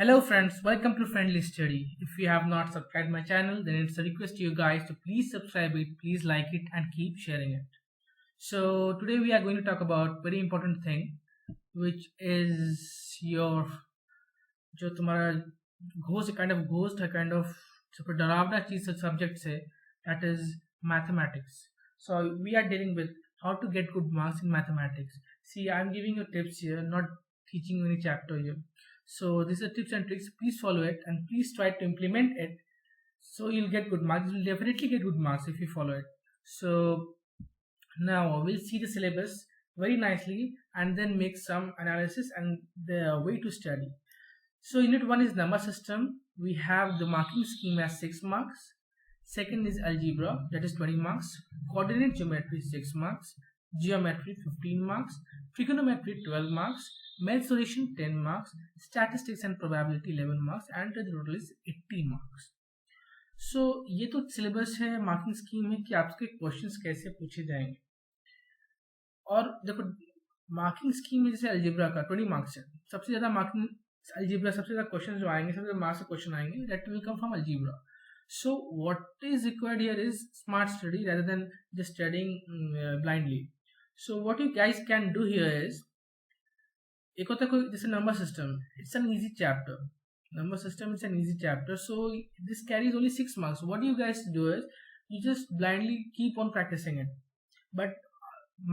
Hello friends, welcome to Friendly Study. If you have not subscribed my channel, then it's a request to you guys to please subscribe it, please like it and keep sharing it. So today we are going to talk about very important thing which is your जो तुम्हारा ghost है kind of super डरावना चीज subject से that is mathematics. So we are dealing with how to get good marks in mathematics. See, I'm giving you tips here, not teaching you any chapter here. So these are tips and tricks. Please follow it and please try to implement it. So you'll get good marks. You'll definitely get good marks if you follow it. So now we'll see the syllabus very nicely and then make some analysis and the way to study. So unit 1 is number system. We have the marking scheme as 6 marks. Second is algebra, that is 20 marks. Coordinate geometry 6 marks. Geometry 15 marks. Trigonometry 12 marks. Mensuration 10 marks. Statistics and probability 11 marks. And the total is 80 marks. So ये तो syllabus है, marking scheme है कि आपके questions कैसे पूछे जाएंगे. और देखो मार्किंग स्कीम में जैसे अलजेब्रा का 20 मार्क्स है, सबसे ज्यादा मार्किंग अलजेब्रा, सबसे ज्यादा क्वेश्चन जो आएंगे, सबसे ज्यादा मार्क्स के क्वेश्चन आएंगे, that will come from algebra. So what is required here is smart study rather than just studying blindly. So what you guys can do here is, एक होता है कोई जैसे number system, it's an easy chapter. Number system is an easy chapter, so this carries only 6 marks. What you guys do is you just blindly keep on practicing it, but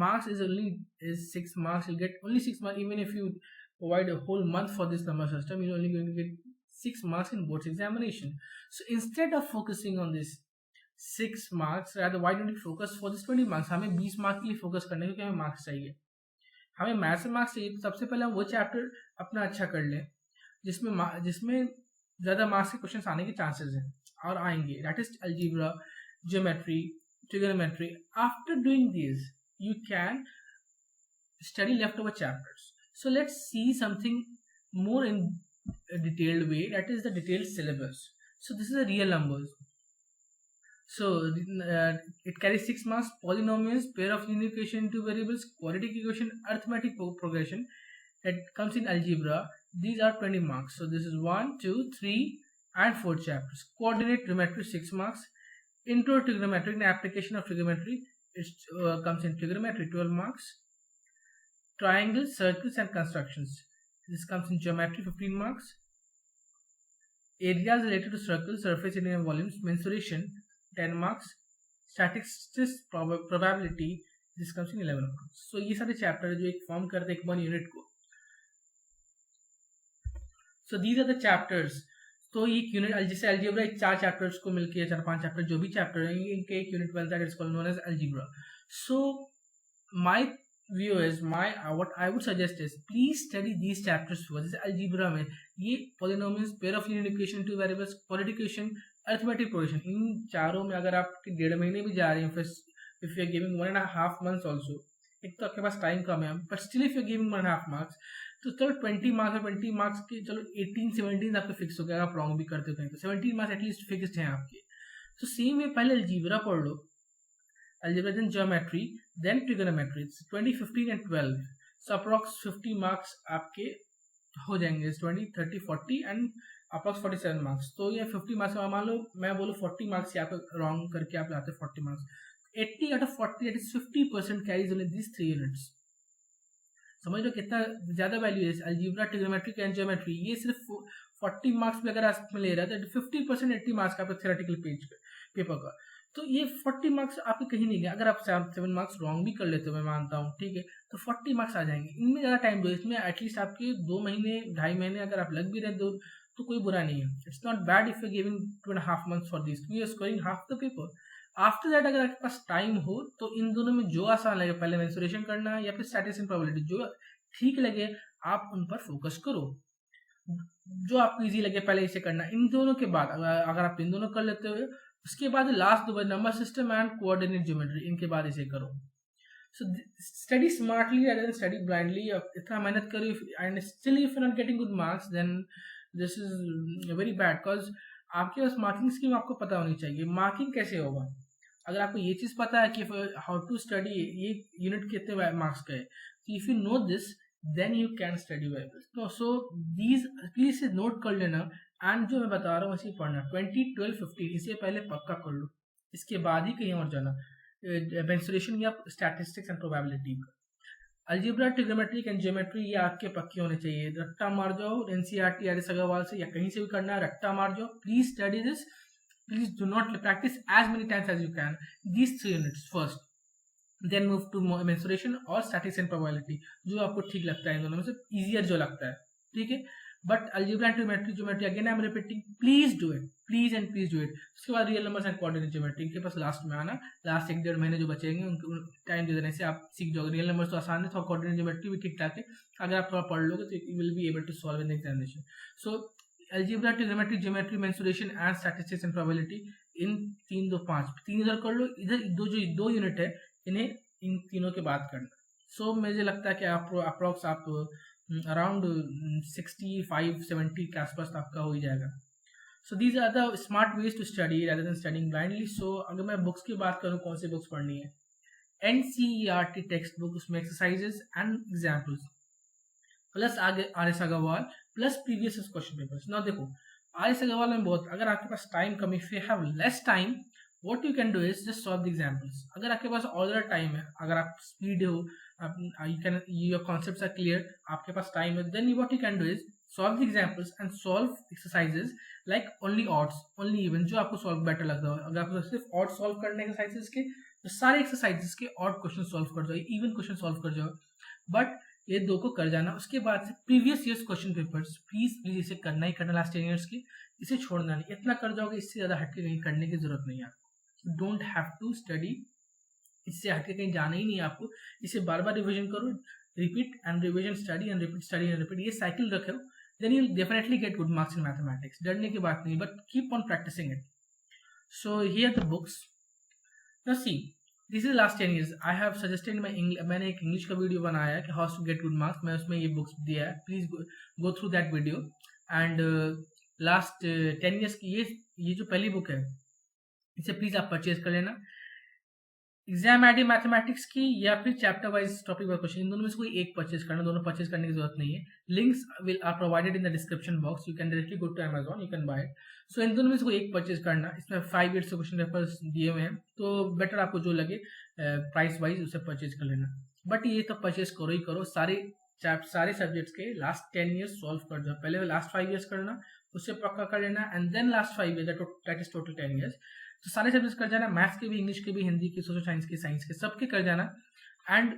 marks is 6 marks. You'll get only 6 marks. Even if you provide a whole month for this number system, you're only going to get 6 marks in board examination. So instead of focusing on this 6 marks, rather why don't you focus for this 20 marks? हमें 20 marks के लिए focus करना है क्योंकि हमें marks चाहिए, हमें maths में मार्क्स चाहिए. तो सबसे पहले हम वो चैप्टर अपना अच्छा कर लें जिसमें ज़्यादा मार्क्स के क्वेश्चन आने के चांसेस हैं और आएंगे. That is algebra, geometry, trigonometry. After doing this you can study leftover chapters. So let's see something more in a detailed way, that is the detailed syllabus. So this is a real numbers. So it carries 6 marks. Polynomials, pair of linear equation, two variables, quadratic equation, arithmetic progression, that comes in algebra. These are 20 marks. So this is 1, 2, 3 and 4 chapters. Coordinate geometry 6 marks. Intro trigonometry and application of trigonometry, it comes in trigonometry 12 marks. Triangles, circles and constructions, this comes in geometry 15 marks. Areas related to circles, surface area and volumes, mensuration 10 marks. Statistics, probability, this comes in 11 marks. So ये सारे chapter जो एक form करते हैं एक one unit को. So these are the chapters. तो एक यूनिट जैसे अलजेब्रा एक 4 चैप्टर्स को मिलके 4-5 चैप्टर जो भी चैप्टर है इनके एक यूनिट बनता है, it's called known as algebra. So my view is what I would suggest is please study these chapters first. जैसे अलजेब्रा में ये polynomials, pair of linear equation, two variables, quadratic equation, arithmetic progression, इन चारों में अगर आप 1.5 महीने भी जा रहे हैं, फिर if you are giving 1.5 months also, एक तो आपके पास टाइम कम है, but still if you are giving 1.5 marks, तो चलो 20 मार्क्स है, 20 मार्क्स के चलो 18-17 आपके फिक्स हो गया. आप रॉन्ग भी करते हो कहीं तो 17 मार्क्स एटलीस्ट फिक्स्ड हैं आपके. तो सेम वे पहले अलजेब्रा पढ़ लो, algebra then geometry then trigonometry, 20, 15 and 12. So approx 50 marks आपके हो जाएंगे, 20, 30, 40 एंड अप्रॉक्स 47 मार्क्स. तो ये 50 मार्क्स मान लो मैं बोलूँ 40 मार्क्स आप रॉन्ग करके आप लाते 40 marks, 80 out of 40, that is 50% carries only these 3 units. समझ लो कितना ज्यादा वैल्यू है अलजेब्रा, ट्रिगोनोमेट्री एंड ज्योमेट्री. ये सिर्फ 40 मार्क्स में अगर आप में ले रहा है तो 50% 80 मार्क्स का आपका थ्योरेटिकल पेपर का. तो ये 40 मार्क्स आपके कहीं नहीं गए. अगर आप 7 मार्क्स रॉन्ग भी कर लेते हो, मैं मानता हूँ, ठीक है, तो 40 मार्क्स आ जाएंगे. इनमें ज़्यादा टाइम दो, इसमें एटलीस्ट आपके 2 महीने 2.5 महीने अगर आप लग भी रहे दो तो कोई बुरा नहीं है. It's not bad if you giving 2.5 months for this, you are scoring half the paper. After that अगर आपके पास टाइम हो तो इन दोनों में जो आसान लगे, पहले मेंसुरेशन करना या फिर स्टैटिस्टिक्स एंड प्रोबेबिलिटी, जो ठीक लगे आप उन पर फोकस करो. जो आपको इजी लगे पहले इसे करना. इन दोनों के बाद अगर आप इन दोनों कर लेते हो, उसके बाद last 2 number system and coordinate geometry, इनके बाद इसे करो. So study smartly rather than study blindly. इतना मेहनत करो and still if you not getting good marks then this is very bad, because आपके पास मार्किंग स्कीम आपको पता होनी चाहिए. मार्किंग कैसे होगा अगर आपको ये चीज पता है कि हाउ टू स्टडी, ये यूनिट कितने मार्क्स का है, if you know this then you can study well. तो सो दीज प्लीज से नोट कर लेना, एंड जो मैं बता रहा हूँ वैसे पढ़ना. 20, 12, 15 इसे पहले पक्का कर लो, इसके बाद ही कहीं और जाना. मेंसुरेशन या statistics and probability. Algebra, trigonometry and geometry ये आपके पक्के होने चाहिए. रट्टा मार जाओ एनसीईआरटी आर एस अग्रवाल से या कहीं से भी करना है, रट्टा मार जाओ. Please study this. Please do not practise as many times as you can these 3 units first, then move to mensuration और स्टैटिस्टिक्स एंड प्रोबेबिलिटी, जो आपको ठीक लगता है इन दोनों में से, इजियर जो लगता है. ठीक है. But algebra and trigonometry geometry again I am repeating, please do it, please and please do it. उसके बाद real numbers and coordinate geometry के पास लास्ट में आना. लास्ट 1-1.5 महीने जो बचेंगे उनको टाइम दे देने से आप सीख जाओगे. रियल नंबर्स तो आसान है, थोड़ा कोऑर्डिनेट ज्योमेट्री भी ठीक ठाक है. अगर आप थोड़ा पढ़ लोगे तो you will be able to solve in examination. So algebra, trigonometry, geometry, mensuration and statistics and probability, इन 3, 2, 5 3 इधर कर लो. इधर दो यूनिट है, इन्हें इन तीनों के बाद करना. सो मुझे लगता है कि आप अप्रॉक्स आप अराउंड 65-70 के आसपास आपका हो ही जाएगा. So these are the smart ways to study rather than studying blindly. So अगर मैं बुक्स की बात करूँ कौन सी बुक्स पढ़नी है, एनसीईआरटी टेक्स्ट बुक, उसमें एक्सरसाइजेस एंड एग्जाम्पल्स, प्लस आगे R S Agrawal, plus previous question papers. ना देखो आर एस अग्रवाल में बहुत, अगर आपके पास टाइम कम, if you have less time, what you can do is just solve the examples. अगर आपके पास ऑलरेडी टाइम है, अगर आप स्पीड हो, your concepts are clear, आपके पास टाइम है, then what you can do is solve the examples and solve exercises like only odds, only even, जो आपको solve better लगता हो. अगर आपको सिर्फ odd solve करने exercises के, तो सारे exercises के odd question solve कर जाओ, even question solve कर जाओ. बट ये दो को कर जाना. उसके बाद से previous years question papers please इसे करना ही करना, लास्ट 10 ईयर्स की, इसे छोड़ना नहीं. इतना कर जाओगे, इससे ज्यादा हटके कहीं करने की जरूरत नहीं है. डोंट हैव टू स्टडी, इससे हटके कहीं जाना ही नहीं है आपको. इसे बार बार रिविजन करो, repeat and revision, study and repeat, study and repeat, ये साइकिल रखो, then you definitely get good marks in mathematics. डरने की बात नहीं, but keep on practising it. So here the books. Now see, this is last 10 years. I have suggested मैंने एक English का video बनाया है कि how to get good marks, मैं उसमें ये बुक्स दिया है. Please go through that video. And last 10 years की ये जो पहली बुक है, इसे प्लीज आप परचेज कर लेना. एग्जाम आईडी मैथमेटिक्स की या फिर chapter wise topic wise question, इन दोनों में से कोई एक परचेज करना. दोनों परचेज करने की जरूरत नहीं है. Links will are provided in the description box. You can directly go to Amazon, you can buy it. So इन दोनों में से कोई एक परचेज करना. इसमें 5 years से क्वेश्चन पेपर्स दिए हुए हैं, तो बेटर आपको जो लगे प्राइस वाइज उसे परचेज कर लेना. बट ये तो परचेज करो ही करो. सारे सब्जेक्ट्स के लास्ट 10 years सॉल्व कर जाओ. पहले लास्ट 5 years करना, उससे पक्का कर लेना, and then last 5 years, that is total 10 years. तो सारे सब्जेक्ट्स कर जाना, मैथ्स के भी, इंग्लिश के भी, हिंदी के, सोशल साइंस के, साइंस के, सबके कर जाना. And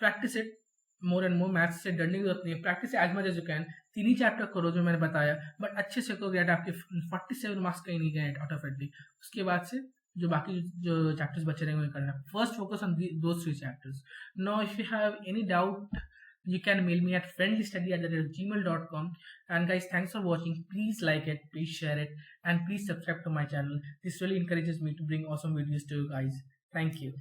practise it more and more. Maths से डरने की जरूरत नहीं है. Practise as much as you can. 3 ही चैप्टर करो जो मैंने बताया, बट अच्छे से करो. आपके 47 मार्क्स कहीं नहीं गए आउट ऑफ 80. उसके बाद से जो बाकी जो चैप्टर्स बचे रहेंगे करना. First focus on those 3 chapters. Now if you have any doubt, you can mail me at friendlystudy@gmail.com. And guys, thanks for watching. Please like it, please share it, and please subscribe to my channel. This really encourages me to bring awesome videos to you guys. Thank you.